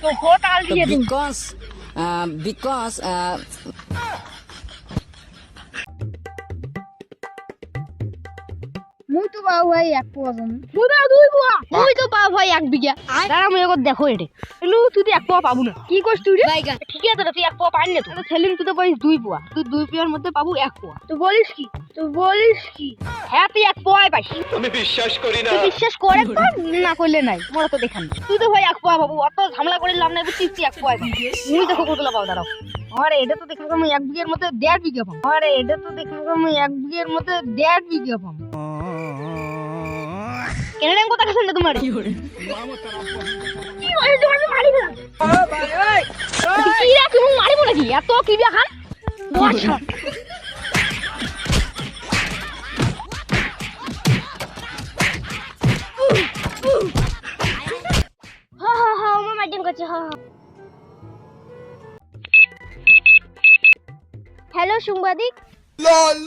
তো হোটাল দিয়ে দিন। because মুই তো পাও ভাই 1 পোয়া জমি। মুই পাও 2 পোয়া। মুই তো পাও ভাই 1 বিঘা। দাঁড়া মুই একবার দেখো এটে। এলু তুই তো 1 পোয়া পাবো না। কি কইছ তুই রে? ঠিক আছে তুই 1 পোয়া পাইনি তো। ছেলিম তুই তো পাইস 2 পোয়া। তুই 2 পোয়ার মধ্যে পাবো 1 পোয়া। তুই বলিস কি? হ্যাঁ তুই 1 পোয়াই পাইস। আমি বিশ্বাস করি না। তুই বিশ্বাস করে তো না করলে নাই। মোরা তো দেখান। তুই তো ভাই 1 পোয়া পাবো। অত ঝামেলা করে লাভ নাই বুঝছিস তুই 1 পোয়া পাবি। মুই দেখো কতলা পাও দাঁড়াও। আরে এটা তো দেখো আমি 1 বিঘার মধ্যে 1.5 বিঘা পাবো। আরে এটা তো দেখো আমি 1 বিঘার মধ্যে 1.5 বিঘা পাবো। কেন কথা কাছে না তোমার কি করে কি হয় তোমার মারি না কি রে তুমি মারিব নাকি এত কি বিয়া খান আচ্ছা হা আমার মাইডিং করছে হ্যালো সাংবাদিক লল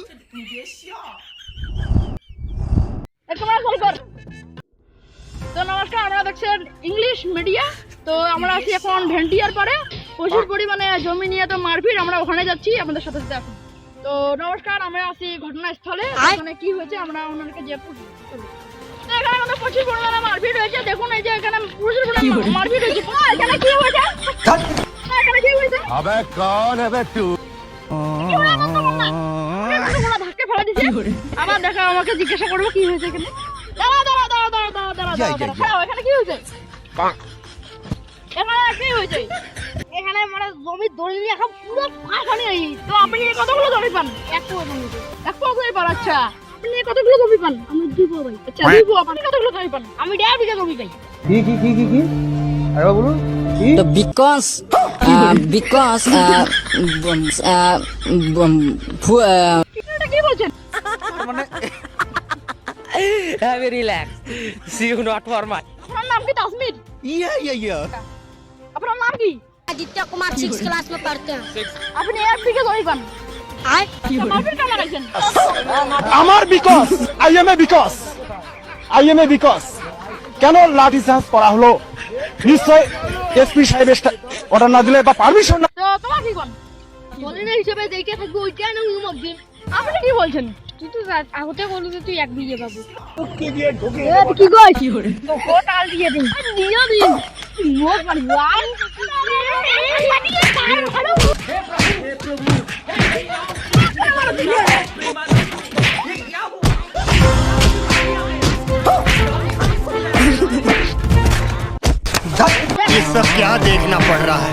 তো নমস্কার আমরা দেখছেন ইংলিশ মিডিয়া তো আমরা আছি এখন ভেন্টিয়ার পারে প্রচুর পরিমাণে জমি নিয়ে তো মারপিট আমরা ওখানে যাচ্ছি আমাদের সাথে সাথে এখন তো নমস্কার আমরা আছি ঘটনাস্থলে ওখানে কি হয়েছে আমরা ওনাকে যে তো এখানে আমাদের প্রচুর পরিমাণে মারপিট হয়েছে দেখুন এই যে এখানে প্রচুর পরিমাণে মারপিট হয়েছে এখানে কি হয়েছে এখানে কি হয়েছে আবে কোন হবে তুই ধাক্কা ফেলা দিছে আবার দেখা আমাকে জিজ্ঞাসা করবো কি হয়েছে এখানে এখানে কি হয়েছে এখানে মানে জমির দলিল এখন পুরো ফাঁকানি তো আপনি কতগুলো জমি পান 1 পোয়া জমি 1 পোয়া জমি পান আচ্ছা আপনি কতগুলো জমি পান আমি 2 পোয়া ভাই আচ্ছা 2 পোয়া আপনি কতগুলো জমি পান আমি 1.5 বিঘা জমি পাই কি আরে বলুন the because এটা কি বলছেন মানে have a relax see you not for much আপনার নাম কি তাসমির yeah আপনার নাম কি आदित्य कुमार 6 क्लास में पढ़ते हैं আপনি 1 বিঘা জমি পান आए মারপিট কেন লাগাইছেন আমার because I M A because কেন লাঠি চার্জ করা হলো নিশ্চয় এসপি সাহেব অর্ডার না দিলে বা পারমিশন না তো তোমার কি কোন দলিলের হিসেবে দেখে থাকবো ওইটাই না উমকদিন আপনি কি বলছেন তুই তো আগতে বললি যে তুই 1 বিঘা পাবো কি কই কি করে তো হোটাল দিয়ে দিন মোট মানে ওয়ান ये सब क्या देखना पड़ रहा है